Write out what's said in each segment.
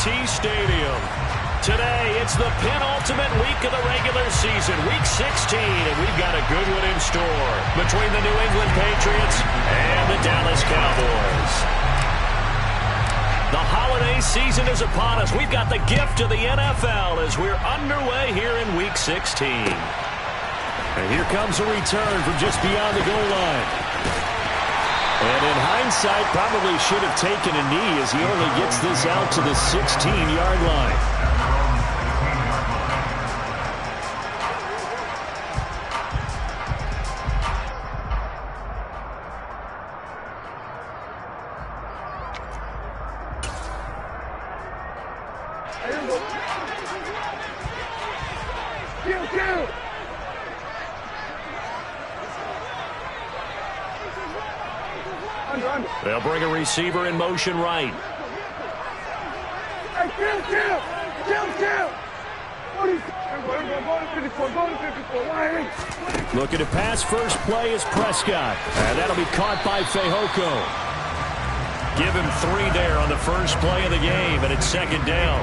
AT&T Stadium. Today, it's the penultimate week of the regular season, Week 16, and we've got a good one in store between the New England Patriots and the Dallas Cowboys. The holiday season is upon us. We've got the gift of the NFL as we're underway here in Week 16. And here comes a return from just beyond the goal line. And in hindsight, probably should have taken a knee as he only gets this out to the 16-yard line. They'll bring a receiver in motion right. Looking to pass first play is Prescott. And that'll be caught by Fehoko. Give him 3 there on the first play of the game, and it's second down.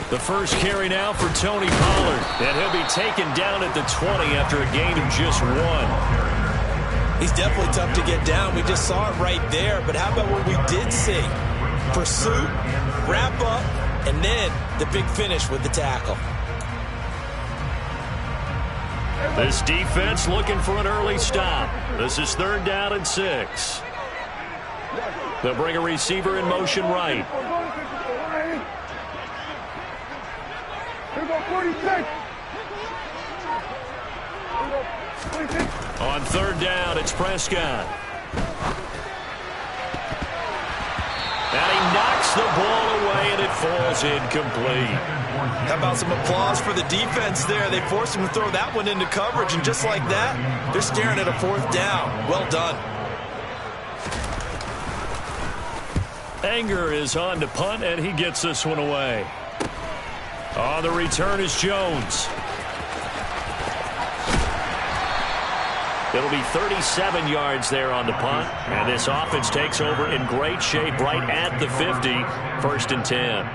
The first carry now for Tony Pollard, and he'll be taken down at the 20 after a gain of just 1. He's definitely tough to get down. We just saw it right there, but how about what we did see? Pursuit, wrap up, and then the big finish with the tackle. This defense looking for an early stop. This is 3rd down and 6. They'll bring a receiver in motion right. On 3rd down, it's Prescott. And he knocks the ball away, and it falls incomplete. How about some applause for the defense there? They forced him to throw that one into coverage, and just like that, they're staring at a 4th down. Well done. Anger is on to punt, and he gets this one away. On the return is Jones. It'll be 37 yards there on the punt, and this offense takes over in great shape right at the 50, 1st and 10.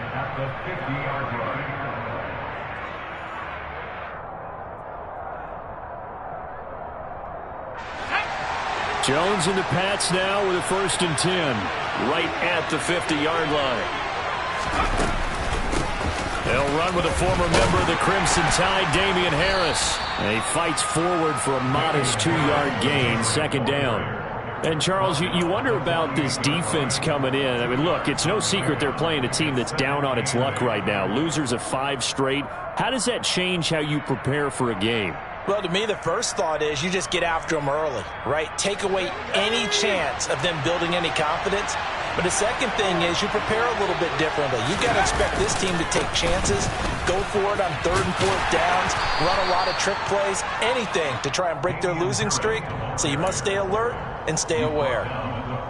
Jones and the Pats now with a 1st and 10, right at the 50-yard line. They'll run with a former member of the Crimson Tide, Damian Harris. And he fights forward for a modest 2-yard gain, 2nd down. And, Charles, you wonder about this defense coming in. I mean, look, it's no secret they're playing a team that's down on its luck right now. Losers of 5 straight. How does that change how you prepare for a game? Well, to me, the first thought is you just get after them early, right? Take away any chance of them building any confidence. But the second thing is you prepare a little bit differently. You've got to expect this team to take chances, go for it on 3rd and 4th downs, run a lot of trick plays, anything to try and break their losing streak. So you must stay alert and stay aware.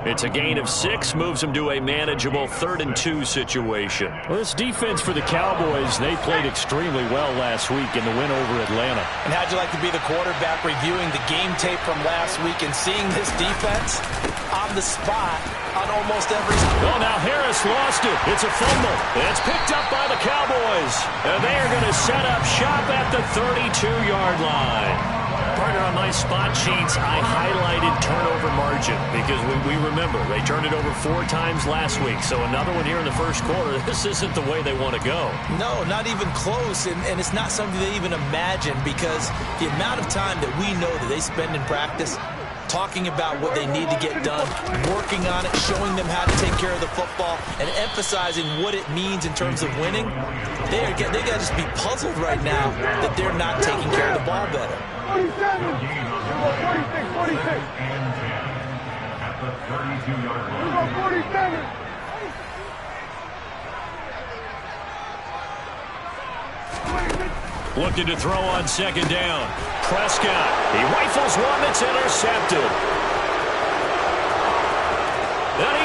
It's a gain of 6, moves them to a manageable 3rd and 2 situation. Well, this defense for the Cowboys, they played extremely well last week in the win over Atlanta. And how'd you like to be the quarterback reviewing the game tape from last week and seeing this defense on the spot on almost every... Well, now Harris lost it. It's a fumble. It's picked up by the Cowboys. And they are going to set up shop at the 32-yard line. Partner, on my spot sheets, I highlighted turnover margin because we remember they turned it over 4 times last week. So another one here in the first quarter. This isn't the way they want to go. No, not even close. And it's not something they even imagine because the amount of time that we know that they spend in practice talking about what they need to get done, working on it, showing them how to take care of the football, and emphasizing what it means in terms of winning. They got to just be puzzled right now that they're not taking care of the ball better. 46, 46. At the 32-yard line. 47. Looking to throw on 2nd down. Prescott. He rifles one that's intercepted.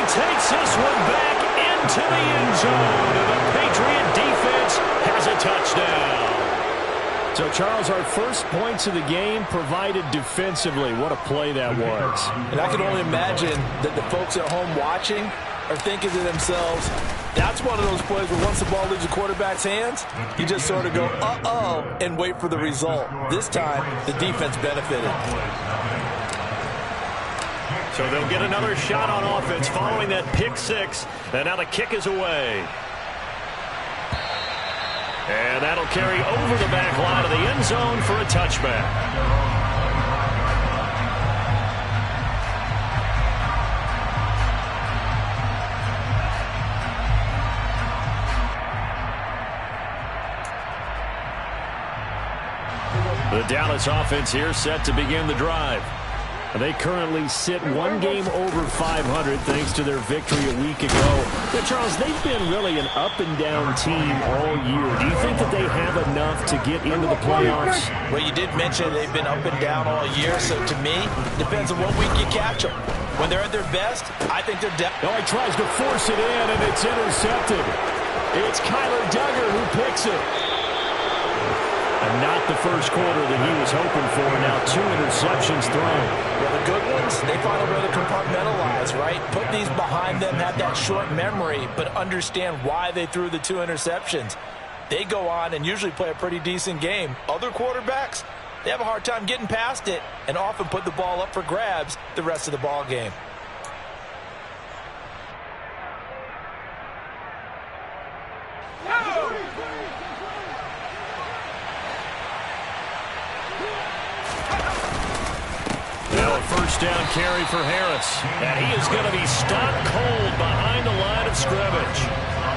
takes this one back into the end zone. The Patriot defense has a touchdown. So, Charles, our first points of the game provided defensively. What a play that was. And I can only imagine that the folks at home watching are thinking to themselves, that's one of those plays where once the ball leaves the quarterback's hands, you just sort of go, uh-oh, and wait for the result. This time, the defense benefited. So they'll get another shot on offense following that pick six. And now the kick is away. And that'll carry over the back line of the end zone for a touchback. The Dallas offense here set to begin the drive. They currently sit one game over 500 thanks to their victory a week ago. But, Charles, they've been really an up-and-down team all year. Do you think that they have enough to get into the playoffs? Well, you did mention they've been up and down all year, so to me, it depends on what week you catch them. When they're at their best, I think they're Oh, he tries to force it in, and it's intercepted. It's Kyler Duggar who picks it. And not the first quarter that he was hoping for. Now 2 interceptions thrown. Well, the good ones, they find a way to compartmentalize, right? Put these behind them, have that short memory, but understand why they threw the 2 interceptions. They go on and usually play a pretty decent game. Other quarterbacks, they have a hard time getting past it and often put the ball up for grabs the rest of the ball game. First down carry for Harris. And he is going to be stopped cold behind the line of scrimmage.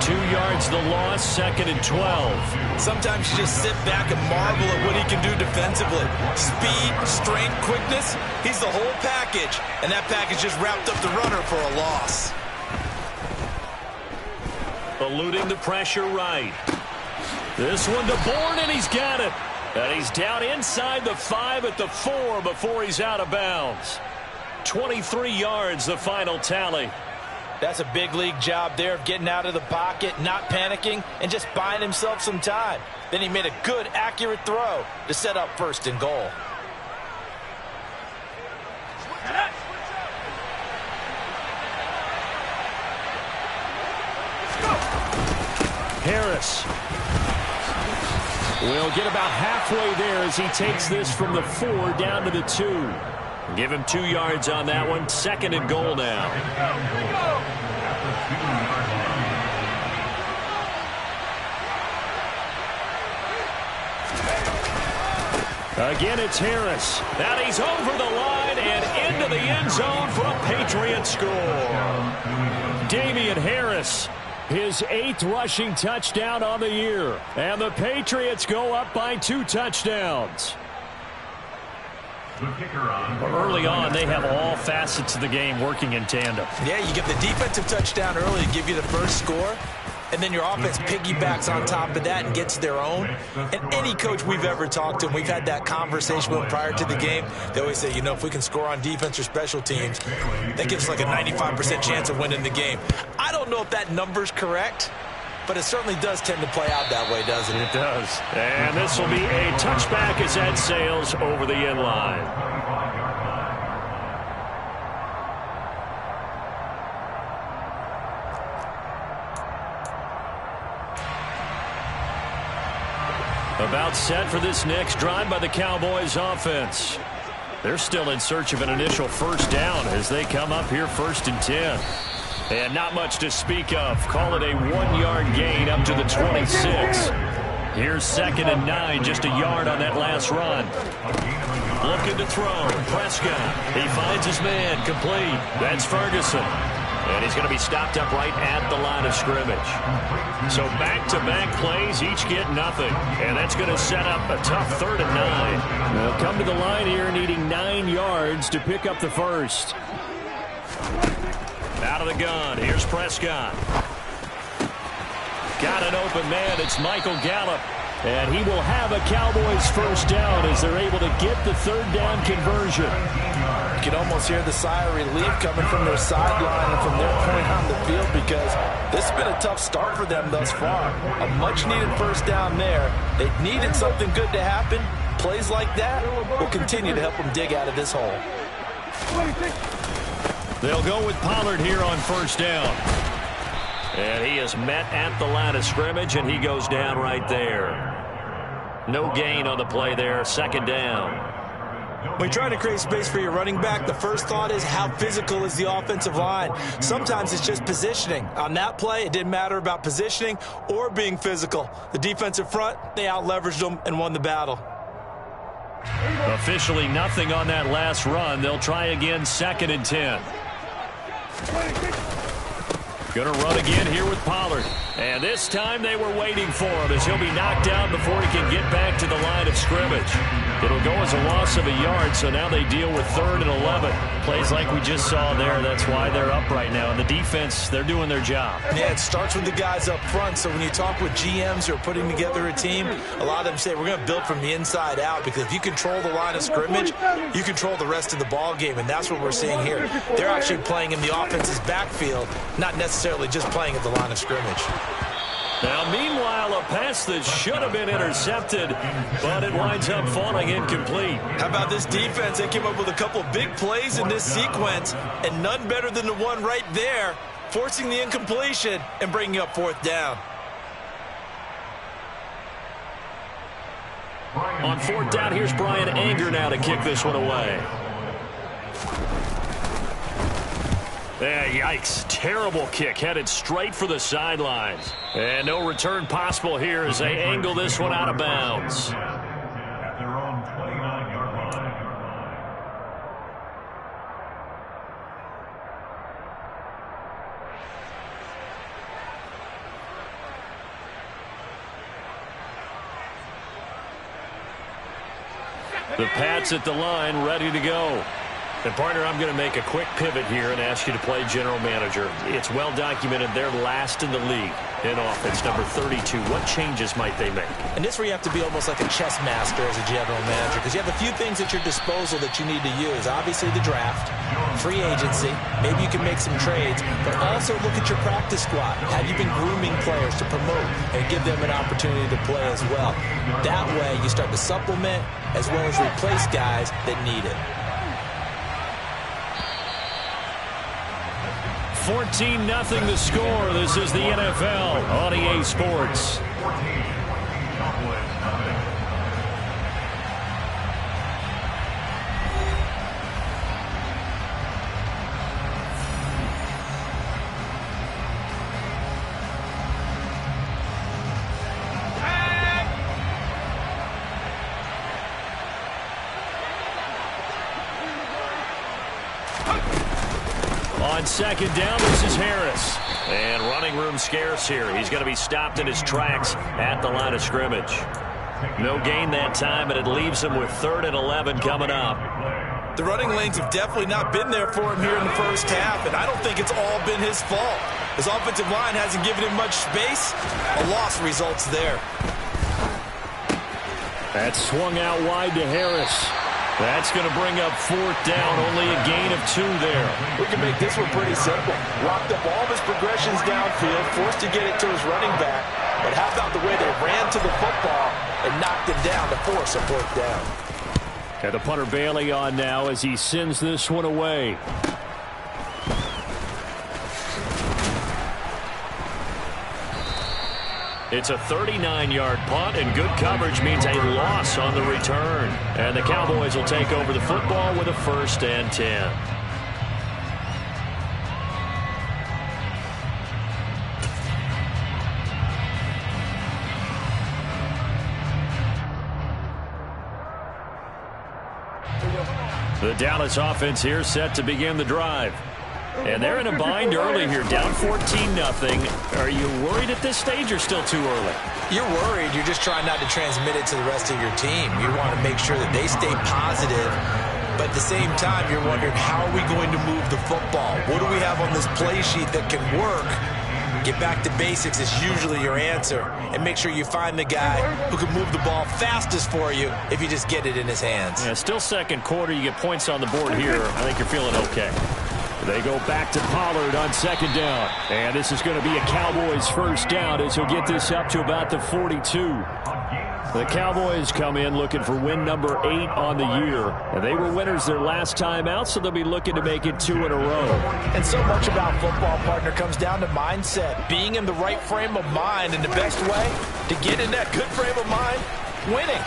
2 yards the loss, 2nd and 12. Sometimes you just sit back and marvel at what he can do defensively. Speed, strength, quickness, he's the whole package. And that package just wrapped up the runner for a loss. Eluding the pressure right. This one to Bourne, and he's got it. And he's down inside the 5 at the 4 before he's out of bounds. 23 yards, the final tally. That's a big league job there of getting out of the pocket, not panicking, and just buying himself some time. Then he made a good, accurate throw to set up 1st and goal. Harris will get about halfway there as he takes this from the 4 down to the 2. Give him 2 yards on that one. 2nd and goal now. Again, it's Harris. And he's over the line and into the end zone for a Patriot score. Damian Harris, his 8th rushing touchdown on the year. And the Patriots go up by 2 touchdowns. Early on, they have all facets of the game working in tandem. Yeah, you get the defensive touchdown early to give you the first score, and then your offense piggybacks on top of that and gets their own. And any coach we've ever talked to, we've had that conversation with prior to the game, they always say, you know, if we can score on defense or special teams, that gives us like a 95% chance of winning the game. I don't know if that number's correct, but it certainly does tend to play out that way, doesn't it? It does. And this will be a touchback as that sails over the end line. About set for this next drive by the Cowboys offense. They're still in search of an initial first down as they come up here 1st and 10. And not much to speak of. Call it a 1-yard gain up to the 26. Here's 2nd and 9, just a yard on that last run. Looking to throw. Prescott. He finds his man. Complete. That's Ferguson. And he's going to be stopped up right at the line of scrimmage. So back-to-back plays, each get nothing. And that's going to set up a tough 3rd and 9. They'll come to the line here needing 9 yards to pick up the first. Out of the gun. Here's Prescott. Got an open man. It's Michael Gallup. And he will have a Cowboys first down as they're able to get the 3rd down conversion. You can almost hear the sigh of relief coming from their sideline and from their point on the field, because this has been a tough start for them thus far. A much-needed first down there. They needed something good to happen. Plays like that will continue to help them dig out of this hole. They'll go with Pollard here on first down. And he is met at the line of scrimmage, and he goes down right there. No gain on the play there, second down. When you're trying to create space for your running back, the first thought is how physical is the offensive line. Sometimes it's just positioning. On that play, it didn't matter about positioning or being physical. The defensive front, they out-leveraged them and won the battle. Officially nothing on that last run. They'll try again, 2nd and 10. Going to run again here with Pollard. And this time they were waiting for him, as he'll be knocked down before he can get back to the line of scrimmage. It'll go as a loss of a yard, so now they deal with 3rd and 11. Plays like we just saw there. That's why they're up right now. And the defense, they're doing their job. Yeah, it starts with the guys up front. So when you talk with GMs who are putting together a team, a lot of them say we're going to build from the inside out, because if you control the line of scrimmage, you control the rest of the ball game, and that's what we're seeing here. They're actually playing in the offense's backfield, not necessarily just playing at the line of scrimmage. Now, meanwhile, a pass that should have been intercepted, but it winds up falling incomplete. How about this defense? They came up with a couple big plays in this sequence, and none better than the one right there, forcing the incompletion and bringing up 4th down. On 4th down, here's Brian Anger now to kick this one away. Yikes. Terrible kick. Headed straight for the sidelines. And no return possible here as they angle this one out of bounds. At their own 29-yard line. The Pats at the line, ready to go. And, partner, I'm going to make a quick pivot here and ask you to play general manager. It's well documented they're last in the league in offense, number 32. What changes might they make? And this is where you have to be almost like a chess master as a general manager, because you have a few things at your disposal that you need to use. Obviously, the draft, free agency, maybe you can make some trades, but also look at your practice squad. Have you been grooming players to promote and give them an opportunity to play as well? That way, you start to supplement as well as replace guys that need it. 14-0 the score. This is the NFL on EA Sports. On 2nd down, this is Harris. And running room scarce here. He's going to be stopped in his tracks at the line of scrimmage. No gain that time, and it leaves him with 3rd and 11 coming up. The running lanes have definitely not been there for him here in the first half, and I don't think it's all been his fault. His offensive line hasn't given him much space. A loss results there. That swung out wide to Harris. That's going to bring up 4th down, only a gain of 2 there. We can make this one pretty simple. Locked up all of his progressions downfield, forced to get it to his running back. But how about the way they ran to the football and knocked him down to force a 4th down? And the punter Bailey on now as he sends this one away. It's a 39-yard punt, and good coverage means a loss on the return. And the Cowboys will take over the football with a 1st and 10. The Dallas offense here set to begin the drive. And they're in a bind early here, down 14-0. Are you worried at this stage or still too early? You're worried. You're just trying not to transmit it to the rest of your team. You want to make sure that they stay positive. But at the same time, you're wondering, how are we going to move the football? What do we have on this play sheet that can work Get back to basics is usually your answer. And make sure you find the guy who can move the ball fastest for you if you just get it in his hands. Yeah, still second quarter. You get points on the board here. I think you're feeling okay. They go back to Pollard on second down. And this is going to be a Cowboys first down as he'll get this up to about the 42. The Cowboys come in looking for win number 8 on the year. And they were winners their last time out, so they'll be looking to make it 2 in a row. And so much about football, partner, comes down to mindset. Being in the right frame of mind, and the best way to get in that good frame of mind, winning.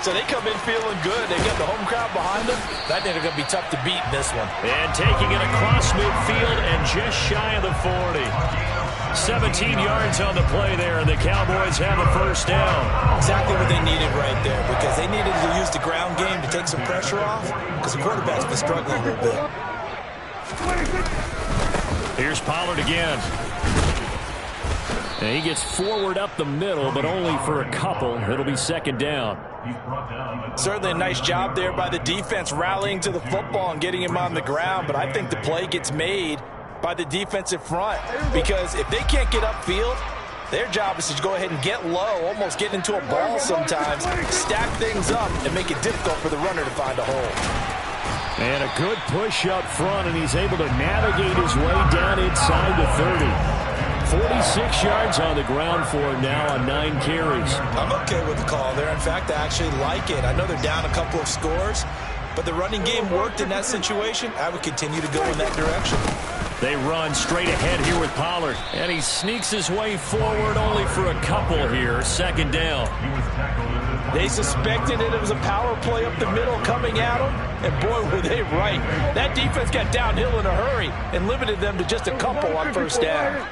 So they come in feeling good. They get the home crowd behind them. I think they're going to be tough to beat in this one. And taking it across midfield and just shy of the 40. 17 yards on the play there, and the Cowboys have a first down. Exactly what they needed right there, because they needed to use the ground game to take some pressure off, because the quarterback's been struggling a little bit. Here's Pollard again. And he gets forward up the middle, but only for a couple. It'll be second down. Certainly a nice job there by the defense rallying to the football and getting him on the ground, but I think the play gets made by the defensive front, because if they can't get upfield, their job is to go ahead and get low, almost get into a ball sometimes, stack things up, and make it difficult for the runner to find a hole. And a good push up front, and he's able to navigate his way down inside the 30. 46 yards on the ground for him now on 9 carries. I'm okay with the call there. In fact, I actually like it. I know they're down a couple of scores, but the running game worked in that situation. I would continue to go in that direction. They run straight ahead here with Pollard, and he sneaks his way forward only for a couple here. Second down. They suspected it was a power play up the middle coming at them, and boy, were they right. That defense got downhill in a hurry and limited them to just a couple on first down.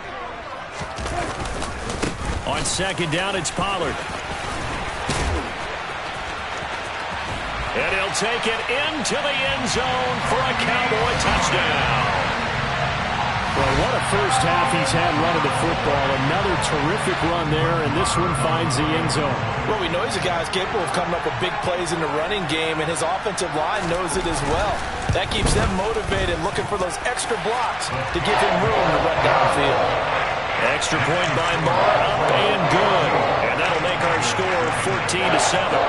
On second down, it's Pollard. And he'll take it into the end zone for a Cowboy touchdown. Well, what a first half he's had running the football. Another terrific run there, and this one finds the end zone. Well, we know he's a guy who's capable of coming up with big plays in the running game, and his offensive line knows it as well. That keeps them motivated, looking for those extra blocks to give him room to run downfield. Extra point by Marr, up and good. And that'll make our score 14-7.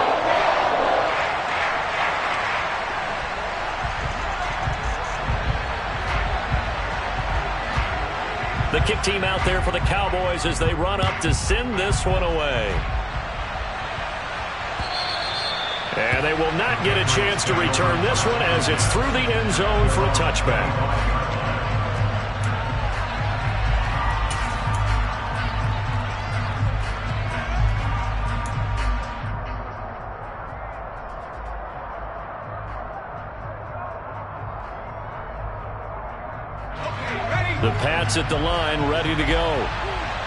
The kick team out there for the Cowboys as they run up to send this one away. And they will not get a chance to return this one as it's through the end zone for a touchback. The Pats at the line, ready to go.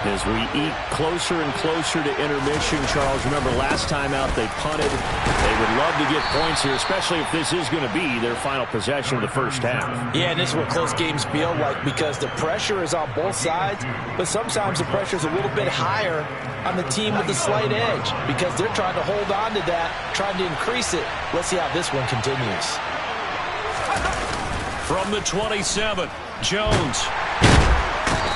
As we eat closer and closer to intermission, Charles, remember last time out they punted. They would love to get points here, especially if this is going to be their final possession of the first half. Yeah, and this is what close games feel like, because the pressure is on both sides, but sometimes the pressure is a little bit higher on the team with the slight edge, because they're trying to hold on to that, trying to increase it. Let's see how this one continues. From the 27, Jones.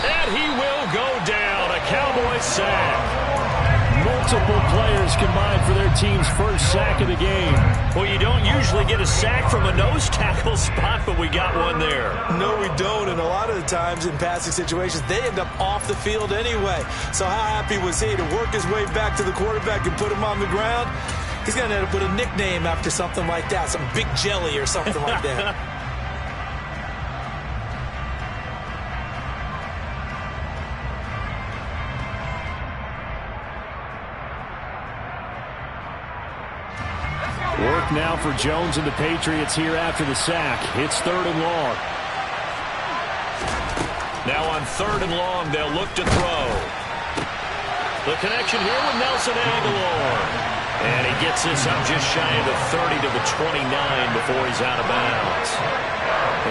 And he will go down. A Cowboys sack. Multiple players combined for their team's first sack of the game. Well, you don't usually get a sack from a nose tackle spot, but we got one there. No, we don't, and a lot of the times in passing situations, they end up off the field anyway. So how happy was he to work his way back to the quarterback and put him on the ground? He's going to end up with a nickname after something like that, some Big Jelly or something like that. Work now for Jones and the Patriots here after the sack. It's 3rd and long. Now on 3rd and long, they'll look to throw. The connection here with Nelson Agholor. And he gets this up just shy of the 30 to the 29 before he's out of bounds.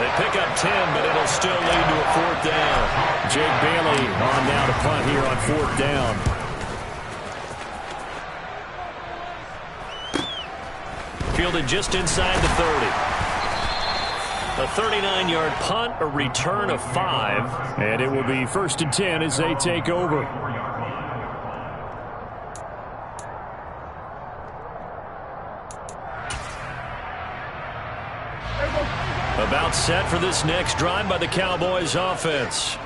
They pick up 10, but it'll still lead to a 4th down. Jake Bailey on now to punt here on 4th down. Fielded just inside the 30. A 39-yard punt, a return of 5. And it will be 1st and 10 as they take over. About set for this next drive by the Cowboys offense.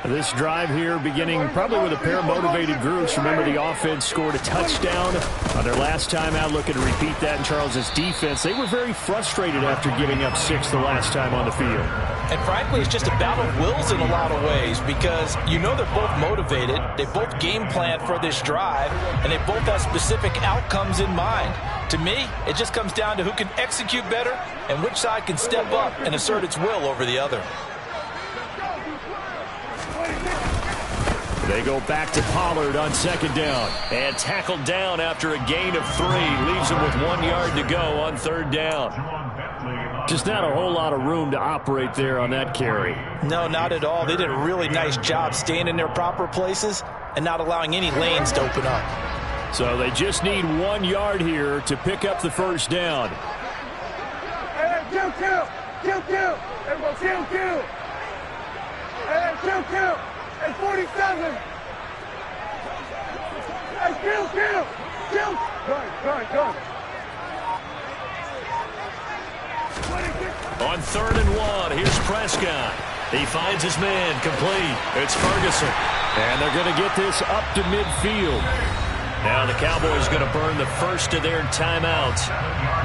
This drive here beginning probably with a pair of motivated groups. Remember, the offense scored a touchdown on their last time out, looking to repeat that in Charles's defense. They were very frustrated after giving up 6 the last time on the field. And frankly, it's just a battle of wills in a lot of ways because you know they're both motivated. They both game plan for this drive, and they both have specific outcomes in mind. To me, it just comes down to who can execute better and which side can step up and assert its will over the other. They go back to Pollard on 2nd down. And tackled down after a gain of 3. Leaves him with 1 yard to go on 3rd down. Just not a whole lot of room to operate there on that carry. No, not at all. They did a really nice job staying in their proper places and not allowing any lanes to open up. So they just need 1 yard here to pick up the 1st down. Hey, kill. Everybody kill. Hey, kill. Hey, 47. Hey, kill. Go. On 3rd and 1, here's Prescott. He finds his man complete. It's Ferguson. And they're going to get this up to midfield. Now the Cowboys going to burn the first of their timeouts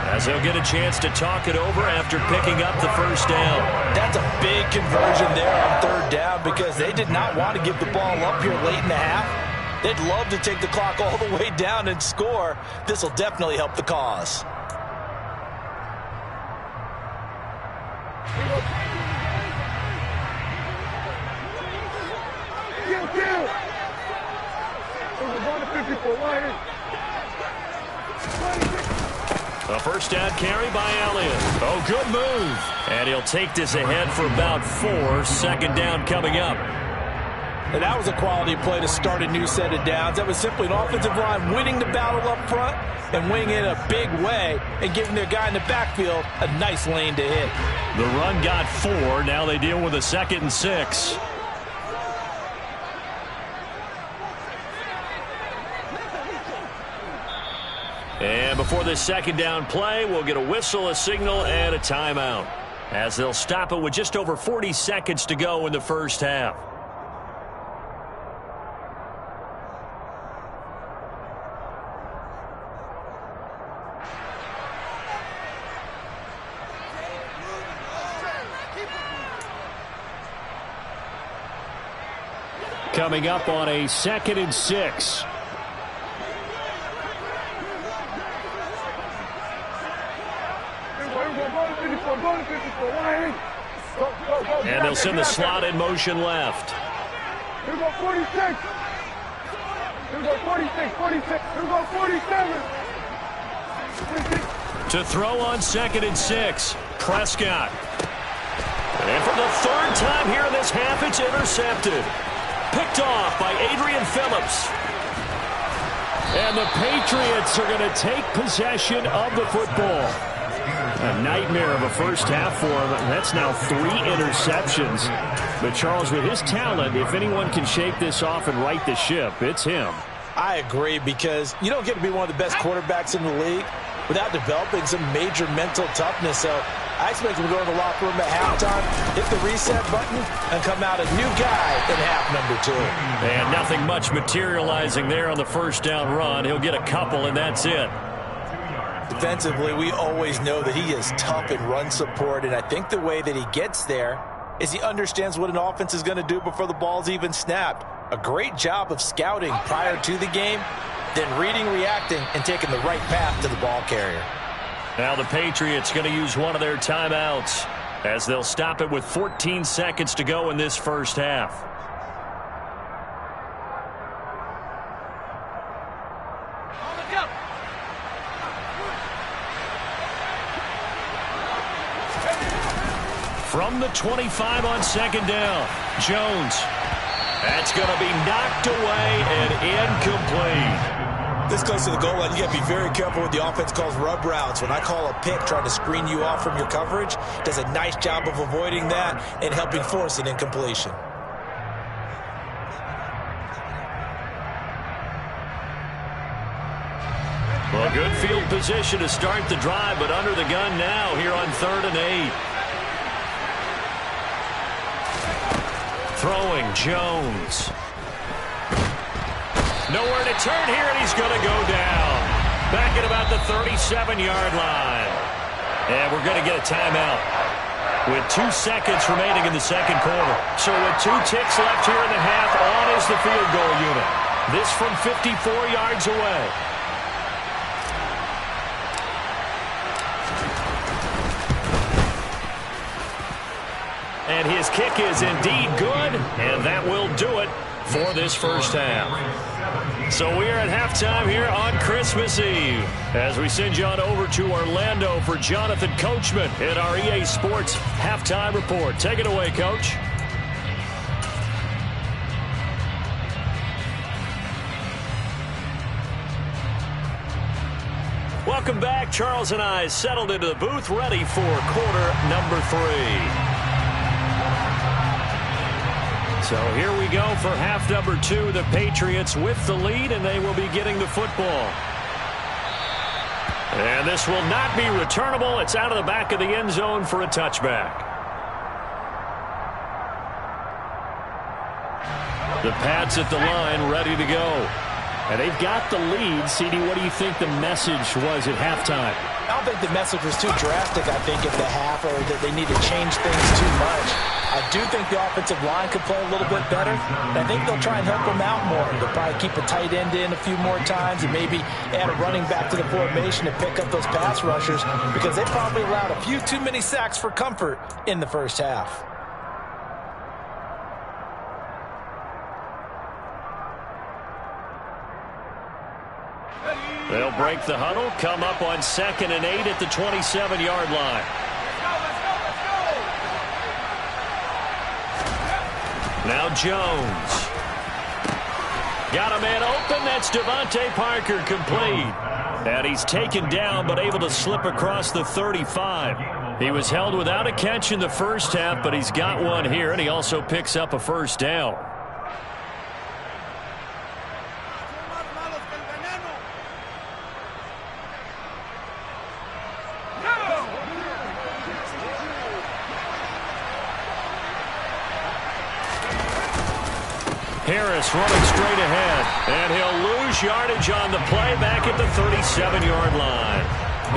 as they'll get a chance to talk it over after picking up the 1st down. That's a big conversion there on 3rd down because they did not want to give the ball up here late in the half. They'd love to take the clock all the way down and score. This will definitely help the cause. Kill. A 1st down carry by Elliott. Oh, good move. And he'll take this ahead for about 4. 2nd down coming up. And that was a quality play to start a new set of downs. That was simply an offensive line winning the battle up front and winning in a big way and giving their guy in the backfield a nice lane to hit. The run got 4. Now they deal with a 2nd and 6. And before this 2nd down play, we'll get a whistle, a signal, and a timeout, as they'll stop it with just over 40 seconds to go in the 1st half. Coming up on a 2nd and 6. And they'll send the slot in motion left. Here we go 46. Here we go 46. Here we go 47. 46. To throw on 2nd and 6. Prescott. And for the 3rd time here in this half, it's intercepted. Picked off by Adrian Phillips. And the Patriots are going to take possession of the football. A nightmare of a 1st half for him. That's now 3 interceptions. But Charles, with his talent, if anyone can shake this off and right the ship, it's him. I agree, because you don't get to be one of the best quarterbacks in the league without developing some major mental toughness. So I expect him to go in the locker room at halftime, hit the reset button, and come out a new guy in half number 2. And nothing much materializing there on the 1st down run. He'll get a couple, and that's it. Defensively, we always know that he is tough in run support, and I think the way that he gets there is he understands what an offense is going to do before the ball's even snapped. A great job of scouting prior to the game, then reading, reacting, and taking the right path to the ball carrier. Now the Patriots going to use one of their timeouts as they'll stop it with 14 seconds to go in this 1st half. From the 25 on 2nd down, Jones. That's going to be knocked away and incomplete. This close to the goal line, you got to be very careful with the offense calls rub routes. When I call a pick trying to screen you off from your coverage, does a nice job of avoiding that and helping force an incompletion. Well, good field position to start the drive, but under the gun now here on 3rd and 8. Throwing Jones. Nowhere to turn here, and he's going to go down. Back at about the 37-yard line. And we're going to get a timeout with 2 seconds remaining in the second quarter. So with 2 ticks left here in the half, on is the field goal unit. This from 54 yards away. And his kick is indeed good, and that will do it for this first half. So we are at halftime here on Christmas Eve as we send you on over to Orlando for Jonathan Coachman in our EA Sports Halftime Report. Take it away, Coach. Welcome back. Charles and I settled into the booth, ready for quarter number 3. So here we go for half number 2. The Patriots with the lead, and they will be getting the football. And this will not be returnable. It's out of the back of the end zone for a touchback. The Pats at the line, ready to go. And they've got the lead. CD, what do you think the message was at halftime? I don't think the message was too drastic, I think, at the half, or that they need to change things too much. I do think the offensive line could play a little bit better, and I think they'll try and help them out more. They'll probably keep a tight end in a few more times and maybe add a running back to the formation to pick up those pass rushers, because they probably allowed a few too many sacks for comfort in the first half. They'll break the huddle, come up on 2nd and 8 at the 27-yard line. Now Jones. Got a man open. That's Devontae Parker, complete. And he's taken down but able to slip across the 35. He was held without a catch in the first half, but he's got one here, and he also picks up a first down. Harris running straight ahead, and he'll lose yardage on the play back at the 37-yard line.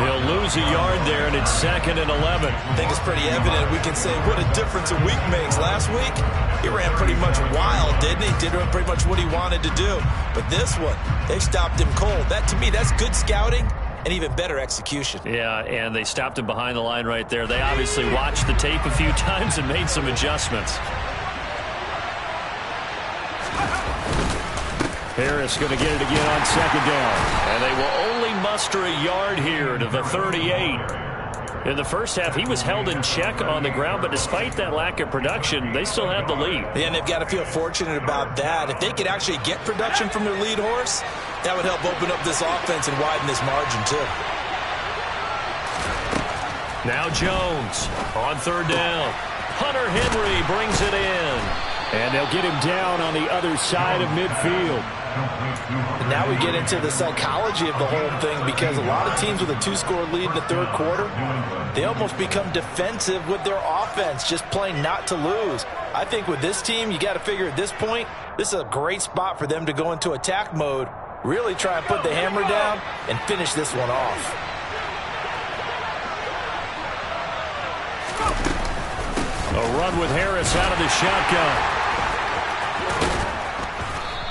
He'll lose a yard there, and it's 2nd and 11. I think it's pretty evident. We can say what a difference a week makes. Last week, he ran pretty much wild, didn't he? Did pretty much what he wanted to do. But this one, they stopped him cold. That, to me, that's good scouting and even better execution. Yeah, and they stopped him behind the line right there. They obviously watched the tape a few times and made some adjustments. Harris going to get it again on 2nd down. And they will only muster a yard here to the 38. In the first half, he was held in check on the ground, but despite that lack of production, they still have the lead. Yeah, and they've got to feel fortunate about that. If they could actually get production from their lead horse, that would help open up this offense and widen this margin, too. Now Jones on 3rd down. Hunter Henry brings it in. And they'll get him down on the other side of midfield. And now we get into the psychology of the whole thing, because a lot of teams with a 2-score lead in the third quarter, they almost become defensive with their offense, just playing not to lose. I think with this team, you got to figure at this point, this is a great spot for them to go into attack mode, really try and put the hammer down and finish this one off. A run with Harris out of the shotgun.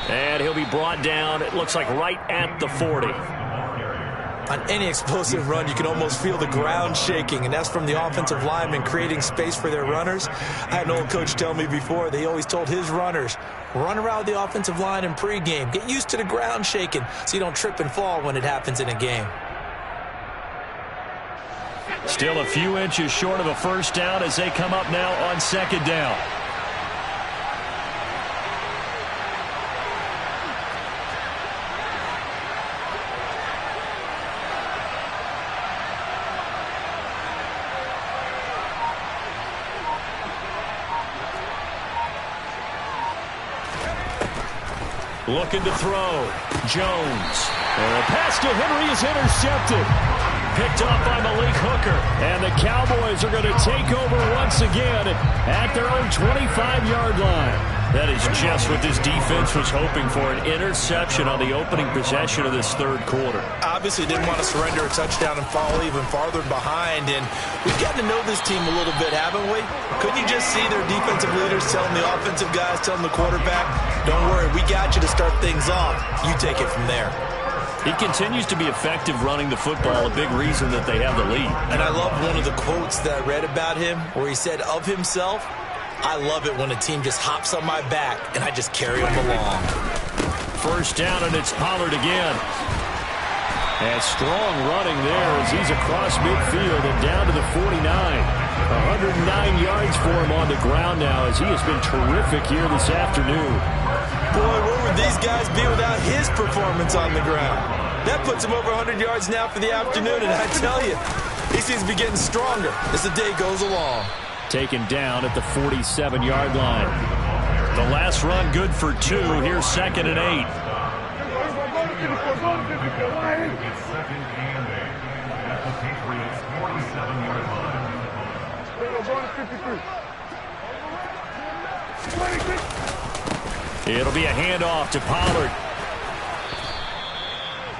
And he'll be brought down, it looks like, right at the 40. On any explosive run, you can almost feel the ground shaking, and that's from the offensive linemen creating space for their runners. I had an old coach tell me before, they always told his runners, run around the offensive line in pregame. Get used to the ground shaking so you don't trip and fall when it happens in a game. Still a few inches short of a first down as they come up now on 2nd down. Looking to throw. Jones. And the pass to Henry is intercepted. Picked off by Malik Hooker. And the Cowboys are going to take over once again at their own 25-yard line. That is just what this defense was hoping for, an interception on the opening possession of this third quarter. Obviously didn't want to surrender a touchdown and fall even farther behind. And we've gotten to know this team a little bit, haven't we? Couldn't you just see their defensive leaders telling the offensive guys, telling the quarterback, don't worry, we got you to start things off. You take it from there. He continues to be effective running the football, a big reason that they have the lead. And I love one of the quotes that I read about him where he said of himself, I love it when a team just hops on my back and I just carry them along. First down, and it's Pollard again. And strong running there as he's across midfield and down to the 49. 109 yards for him on the ground now as he has been terrific here this afternoon. Boy, where would these guys be without his performance on the ground? That puts him over 100 yards now for the afternoon, and I tell you, he seems to be getting stronger as the day goes along. Taken down at the 47-yard line. The last run good for 2. Here's 2nd and 8. It's 2nd and 8 at the Patriots' 47-yard line. It'll be a handoff to Pollard.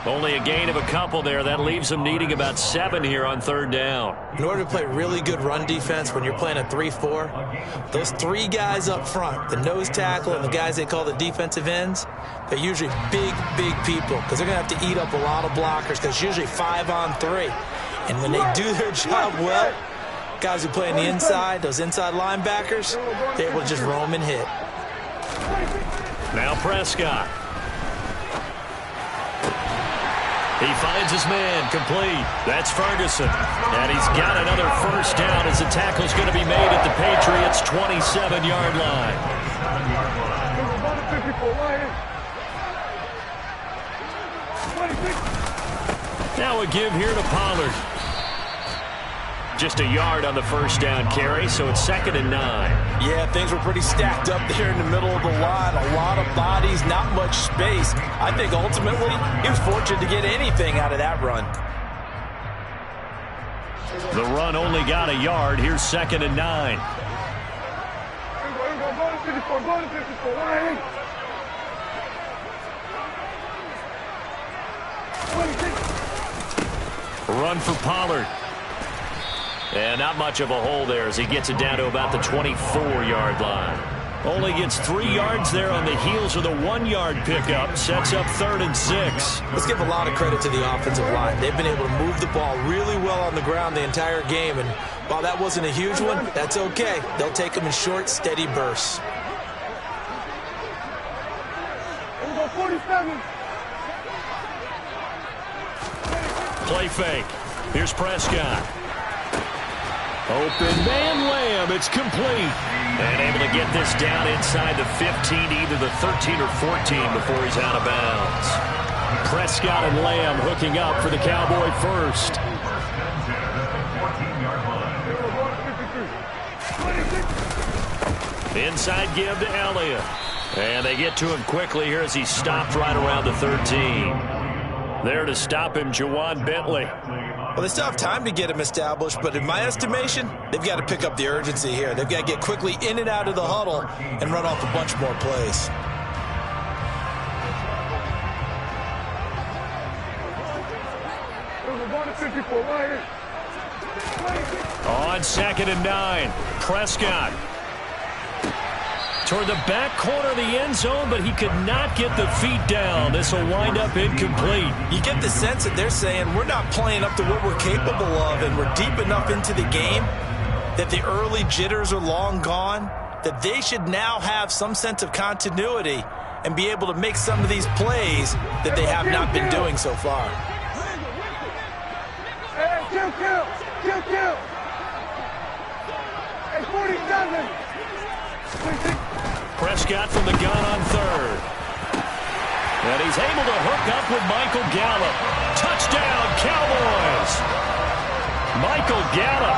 Only a gain of a couple there. That leaves them needing about 7 here on 3rd down. In order to play really good run defense when you're playing a 3-4, those 3 guys up front, the nose tackle and the guys they call the defensive ends, they're usually big, big people because they're going to have to eat up a lot of blockers because it's usually 5 on 3. And when they do their job well, guys who play on the inside, those inside linebackers, they're able to just roam and hit. Now Prescott. He finds his man, complete. That's Ferguson. And he's got another first down as the tackle's going to be made at the Patriots' 27-yard line. Now a give here to Pollard. Just a yard on the first down carry, so it's 2nd and 9. Yeah, things were pretty stacked up there in the middle of the line. A lot of bodies, not much space. I think ultimately he was fortunate to get anything out of that run. The run only got a yard. Here's 2nd and 9. Run for Pollard. And not much of a hole there as he gets it down to about the 24-yard line. Only gets 3 yards there on the heels of the 1-yard pickup. Sets up 3rd and 6. Let's give a lot of credit to the offensive line. They've been able to move the ball really well on the ground the entire game. And while that wasn't a huge one, that's okay. They'll take them in short, steady bursts. Play fake. Here's Prescott. Open man Lamb. It's complete. And able to get this down inside the 15, either the 13 or 14 before he's out of bounds. Prescott and Lamb hooking up for the Cowboy first. Inside give to Elliott. And they get to him quickly here as he stopped right around the 13. There to stop him, Juwan Bentley. Well, they still have time to get him established, but in my estimation, they've got to pick up the urgency here. They've got to get quickly in and out of the huddle and run off a bunch more plays. On 2nd and 9, Prescott. Toward the back corner of the end zone, but he could not get the feet down. This will wind up incomplete. You get the sense that they're saying we're not playing up to what we're capable of, and we're deep enough into the game that the early jitters are long gone, that they should now have some sense of continuity and be able to make some of these plays that they have not been doing so far. Hey, kill. Hey, 47. Prescott from the gun on 3rd. And he's able to hook up with Michael Gallup. Touchdown, Cowboys! Michael Gallup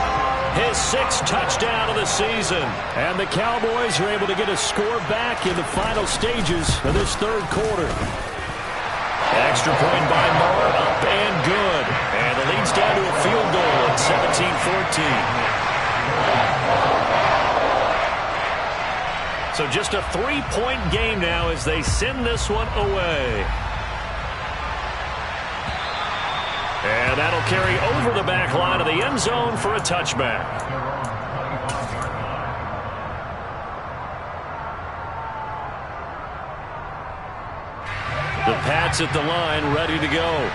His 6th touchdown of the season. And the Cowboys are able to get a score back in the final stages of this third quarter. Extra point by Moore, up and good. And the lead's down to a field goal at 17-14. So just a 3-point game now as they send this one away. And that'll carry over the back line of the end zone for a touchback. The Pats at the line, ready to go.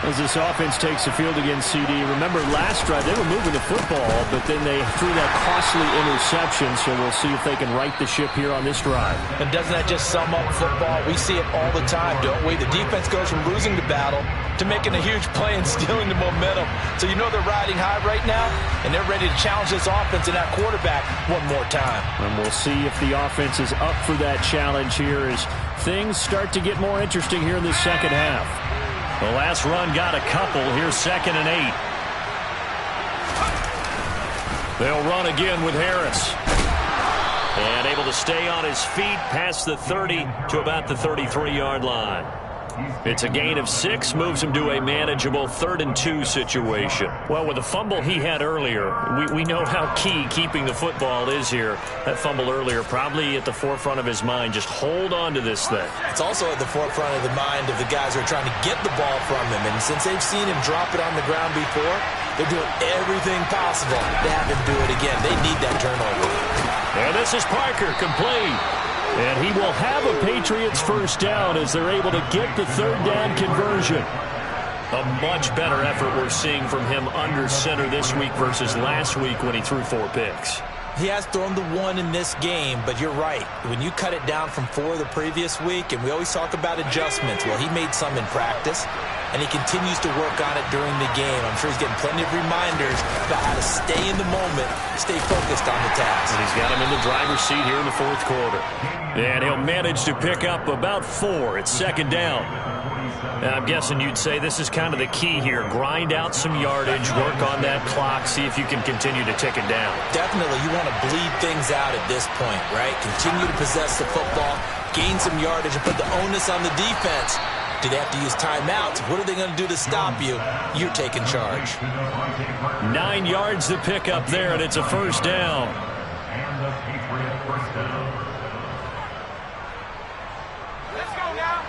As this offense takes the field against CD. Remember, last drive, they were moving the football, but then they threw that costly interception, so we'll see if they can right the ship here on this drive. And doesn't that just sum up football? We see it all the time, don't we? The defense goes from losing the battle to making a huge play and stealing the momentum. So you know they're riding high right now, and they're ready to challenge this offense and that quarterback one more time. And we'll see if the offense is up for that challenge here as things start to get more interesting here in the second half. The last run got a couple. Here's 2nd and 8. They'll run again with Harris. And able to stay on his feet past the 30 to about the 33-yard line. It's a gain of 6, moves him to a manageable 3rd and 2 situation. Well, with the fumble he had earlier, we know how key keeping the football is here. That fumble earlier probably at the forefront of his mind. Just hold on to this thing. It's also at the forefront of the mind of the guys who are trying to get the ball from him. And since they've seen him drop it on the ground before, they're doing everything possible to have him do it again. They need that turnover. And this is Parker, complete. And he will have a Patriots first down as they're able to get the 3rd down conversion. A much better effort we're seeing from him under center this week versus last week when he threw 4 picks. He has thrown the 1 in this game, but you're right. When you cut it down from 4 the previous week, and we always talk about adjustments, well, he made some in practice, and he continues to work on it during the game. I'm sure he's getting plenty of reminders about how to stay in the moment, stay focused on the task. And he's got him in the driver's seat here in the 4th quarter. And he'll manage to pick up about 4. It's 2nd down. And I'm guessing you'd say this is kind of the key here. Grind out some yardage, work on that clock, see if you can continue to tick it down. Definitely. You want to bleed things out at this point, right? Continue to possess the football, gain some yardage, and put the onus on the defense. Do they have to use timeouts? What are they going to do to stop you? You're taking charge. 9 yards to pick up there, and it's a first down. And the Patriots first down. Let's go now.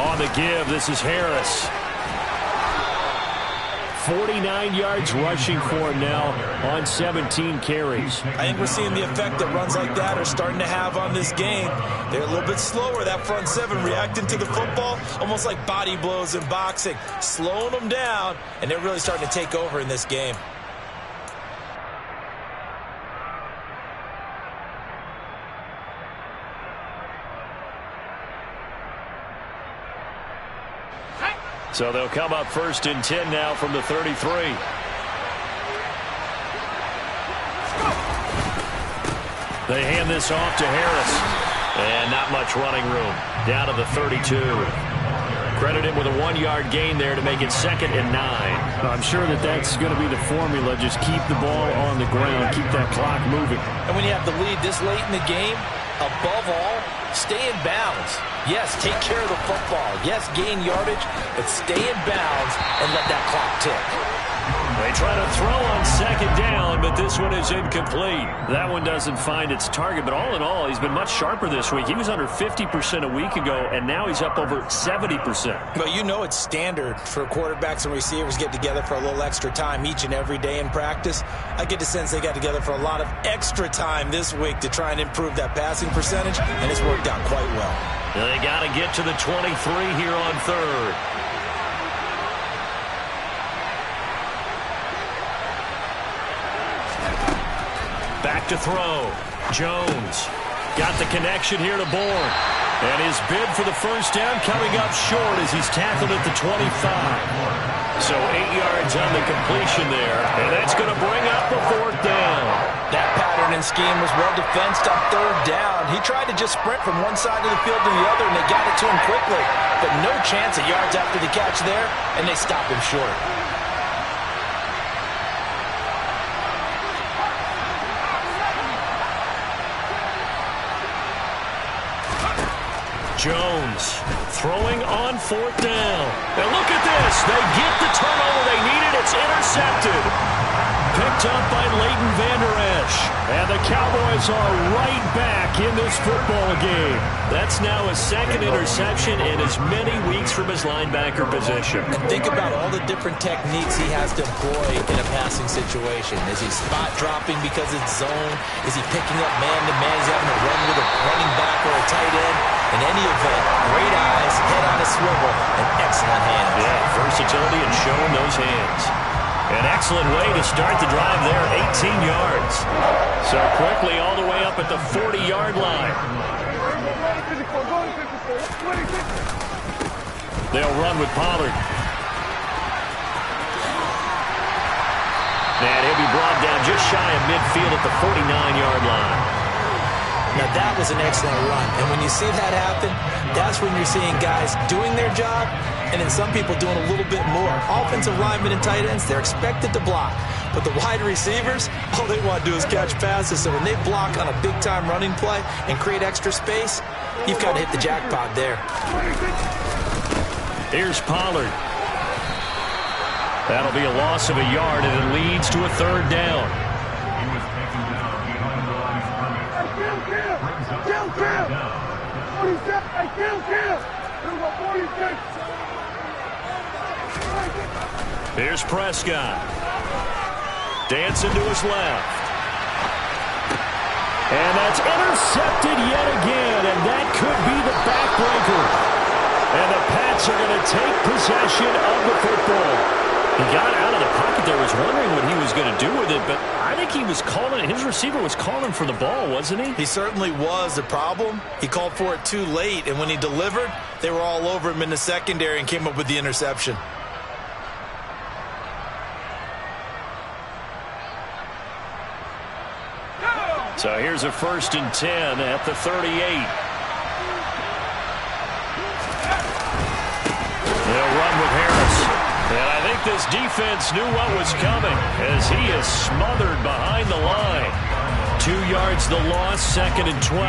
On the give, this is Harris. 49 yards rushing for him now on 17 carries. I think we're seeing the effect that runs like that are starting to have on this game. They're a little bit slower, that front 7, reacting to the football, almost like body blows in boxing, slowing them down, and they're really starting to take over in this game. So they'll come up 1st and 10 now from the 33. They hand this off to Harris. And not much running room. Down to the 32. Credit him with a 1-yard gain there to make it 2nd and 9. I'm sure that's going to be the formula. Just keep the ball on the ground. Keep that clock moving. And when you have the lead this late in the game, above all, stay in bounds. Yes, take care of the football. Yes, gain yardage, but stay in bounds and let that clock tick. They try to throw on 2nd down, but this one is incomplete. That one doesn't find its target, but all in all, he's been much sharper this week. He was under 50% a week ago, and now he's up over 70%. But you know it's standard for quarterbacks and receivers get together for a little extra time each and every day in practice. I get the sense they got together for a lot of extra time this week to try and improve that passing percentage, and it's worked out quite well. They got to get to the 23 here on 3rd. Back to throw. Jones got the connection here to Bourne. And his bid for the first down coming up short as he's tackled at the 25. So 8 yards on the completion there. And that's going to bring up a 4th down. That pattern pattern and scheme was well defensed on third down. He tried to just sprint from one side of the field to the other, and they got it to him quickly. But no chance at yards after the catch there, and they stopped him short. Jones throwing on fourth down. And look at this. They get the turnover they needed. It's intercepted. Picked up by Leighton Vander Esch. And the Cowboys are right back in this football game. That's now his second interception in as many weeks from his linebacker position. And think about all the different techniques he has to employ in a passing situation. Is he spot dropping because it's zone? Is he picking up man-to-man? Is he having to run with a running back or a tight end? In any event, great eyes, head on a swivel, and excellent hands. Yeah, versatility and showing those hands. An excellent way to start the drive there, 18 yards. So quickly all the way up at the 40-yard line. They'll run with Pollard. And he'll be brought down just shy of midfield at the 49-yard line. Now, that was an excellent run. And when you see that happen, that's when you're seeing guys doing their job and then some people doing a little bit more. Offensive linemen and tight ends, they're expected to block. But the wide receivers, all they want to do is catch passes. So when they block on a big-time running play and create extra space, you've got to hit the jackpot there. Here's Pollard. That'll be a loss of a yard, and it leads to a third down. Here's Prescott. Dancing to his left. And that's intercepted yet again, and that could be the backbreaker. And the Pats are going to take possession of the football. He got out of the pocket there, was wondering what he was going to do with it, but I think he was calling, his receiver was calling for the ball, wasn't he? He certainly was. The problem, he called for it too late, and when he delivered, they were all over him in the secondary and came up with the interception. So here's a 1st and 10 at the 38. They'll run with Harris. And I think this defense knew what was coming as he is smothered behind the line. 2 yards the loss, 2nd and 12.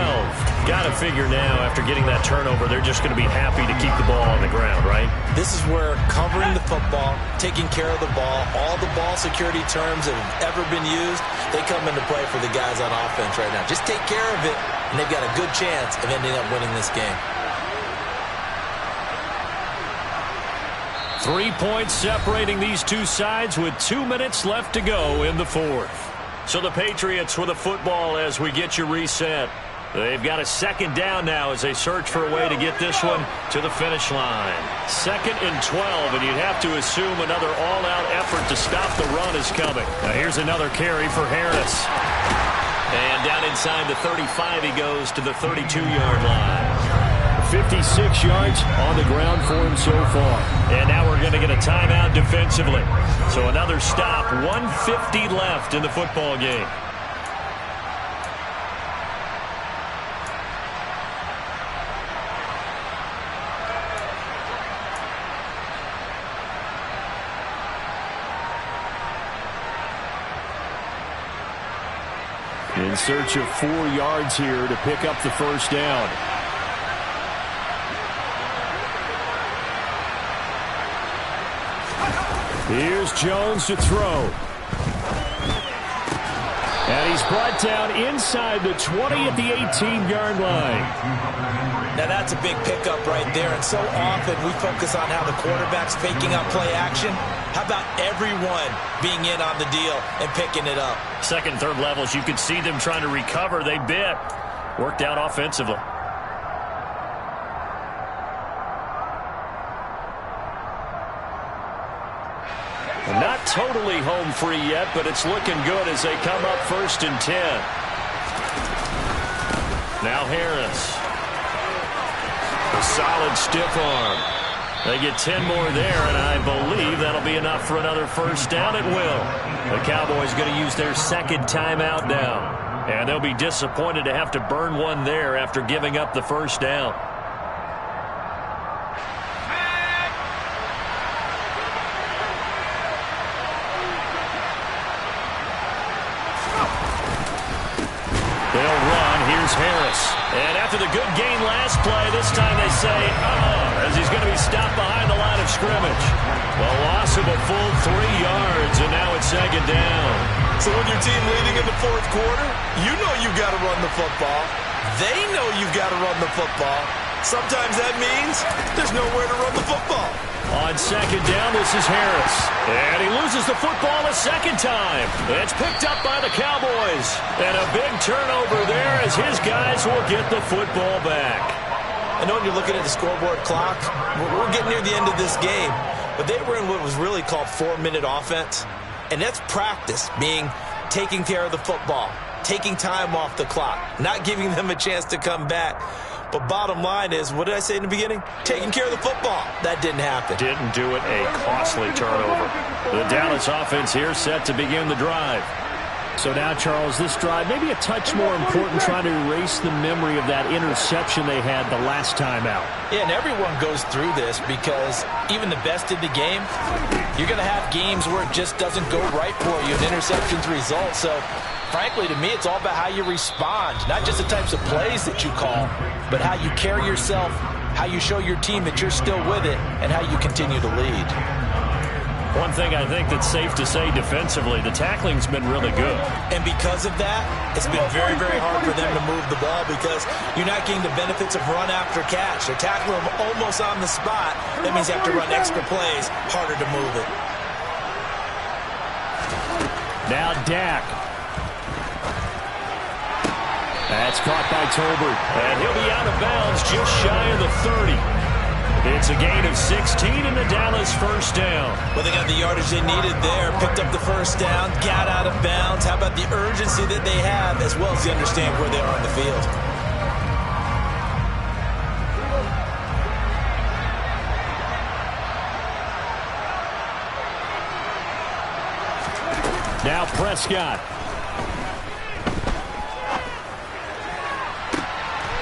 Got to figure now after getting that turnover, they're just going to be happy to keep the ball on the ground, right? This is where covering the football, taking care of the ball, all the ball security terms that have ever been used, they come into play for the guys on offense right now. Just take care of it, and they've got a good chance of ending up winning this game. 3 points separating these two sides with 2 minutes left to go in the fourth. So the Patriots with a football as we get you reset. They've got a second down now as they search for a way to get this one to the finish line. 2nd and 12, and you'd have to assume another all-out effort to stop the run is coming. Now here's another carry for Harris. And down inside the 35 he goes to the 32-yard line. 56 yards on the ground for him so far. And now we're going to get a timeout defensively. So another stop, 1:50 left in the football game. In search of 4 yards here to pick up the first down. Here's Jones to throw. And he's brought down inside the 20 at the 18-yard line. Now that's a big pickup right there, and so often we focus on how the quarterback's faking out play action. How about everyone being in on the deal and picking it up? Second, third levels, you could see them trying to recover. They bit. Worked out offensively. Not totally home free yet, but it's looking good as they come up 1st and 10. Now Harris. A solid stiff arm. They get 10 more there, and I believe that'll be enough for another first down. It will. The Cowboys going to use their second timeout now. And they'll be disappointed to have to burn one there after giving up the first down. They'll run. Here's Harris. And after the good gain last play, this time they say, as he's going to be stopped behind the line of scrimmage. The loss of a full 3 yards, and now it's second down. So with your team leading in the fourth quarter, you know you've got to run the football. They know you've got to run the football. Sometimes that means there's nowhere to run the football. On second down, this is Harris. And he loses the football a second time. It's picked up by the Cowboys. And a big turnover there as his guys will get the football back. I know when you're looking at the scoreboard clock, we're getting near the end of this game. But they were in what was really called 4-minute offense. And that's practice, being taking care of the football, taking time off the clock, not giving them a chance to come back. But bottom line is, what did I say in the beginning? Taking care of the football. That didn't happen. Didn't do it. A costly turnover. The Dallas offense here set to begin the drive. So now, Charles, this drive maybe a touch more important, trying to erase the memory of that interception they had the last time out. Yeah, and everyone goes through this because even the best in the game, you're going to have games where it just doesn't go right for you, and interceptions result. So, frankly, to me, it's all about how you respond, not just the types of plays that you call, but how you carry yourself, how you show your team that you're still with it, and how you continue to lead. One thing I think that's safe to say defensively, the tackling's been really good. And because of that, it's been very, very hard for them to move the ball because you're not getting the benefits of run after catch. They're tackling them almost on the spot. That means you have to run extra plays, harder to move it. Now Dak. That's caught by Tolbert. And he'll be out of bounds just shy of the 30. It's a gain of 16 in the Dallas first down. Well, they got the yardage they needed there, picked up the first down, got out of bounds. How about the urgency that they have, as well as they understand where they are on the field? Now Prescott.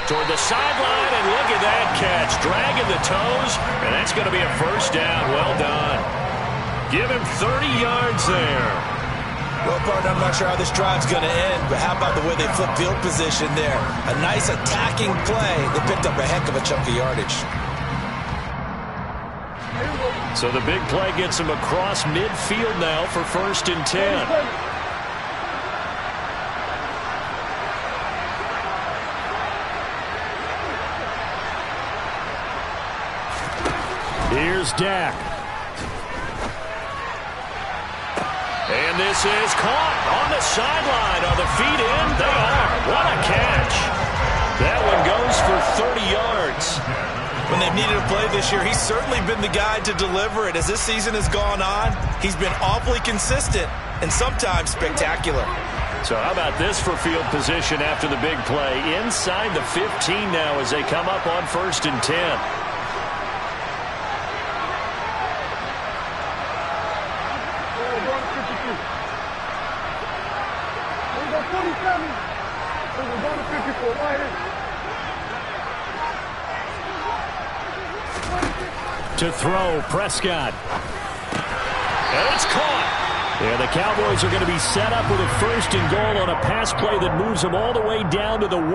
Toward the sideline, and look at that catch. Dragging the toes, and that's going to be a first down. Well done. Give him 30 yards there. Well, partner, I'm not sure how this drive's going to end, but how about the way they flip field position there? A nice attacking play. They picked up a heck of a chunk of yardage. So the big play gets him across midfield now for 1st and 10. Here's Dak. And this is caught on the sideline. Are the feet in? They are. What a catch. That one goes for 30 yards. When they've needed a play this year, he's certainly been the guy to deliver it. As this season has gone on, he's been awfully consistent and sometimes spectacular. So how about this for field position after the big play? Inside the 15 now as they come up on 1st and 10. To throw, Prescott. And it's caught. Yeah, the Cowboys are going to be set up with a 1st and goal on a pass play that moves them all the way down to the 1.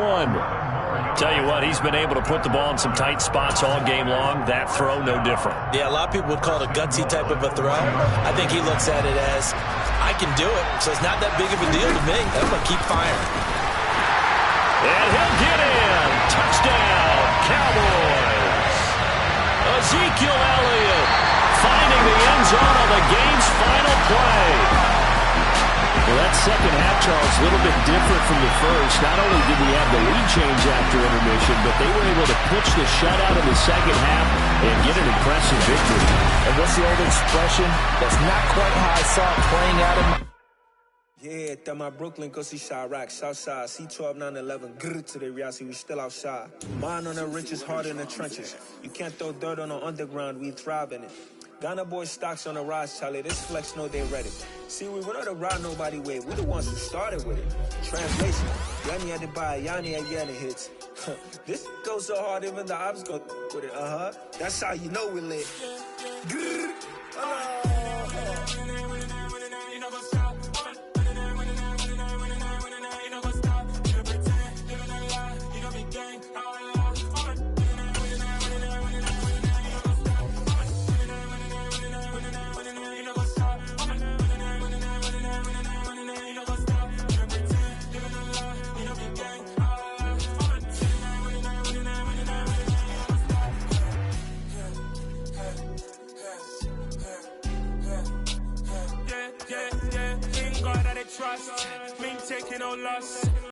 Tell you what, he's been able to put the ball in some tight spots all game long. That throw, no different. Yeah, a lot of people would call it a gutsy type of a throw. I think he looks at it as, I can do it, so it's not that big of a deal to me. I'm going to keep firing. And he'll get in. Touchdown, Cowboys. Ezekiel Elliott finding the end zone on the game's final play. Well, that second half, Charles, a little bit different from the first. Not only did we have the lead change after intermission, but they were able to pitch the shutout in the second half and get an impressive victory. And what's the old expression? That's not quite how I saw it playing out in my... Yeah, that my Brooklyn, go see Chirac, Southside, C12, 911, grrr to the reality, we still outside. Mine on the riches, hard in the trenches. You can't throw dirt on the underground, we thrive in it. Ghana boys stocks on the rise, Charlie. This flex know they ready. See, we went on the ride nobody way. We the ones who started with it. Translation. Yanni had to buy Yanni again hits. This goes so hard even the ops go with it. That's how you know we lit. Trust, me taking no loss.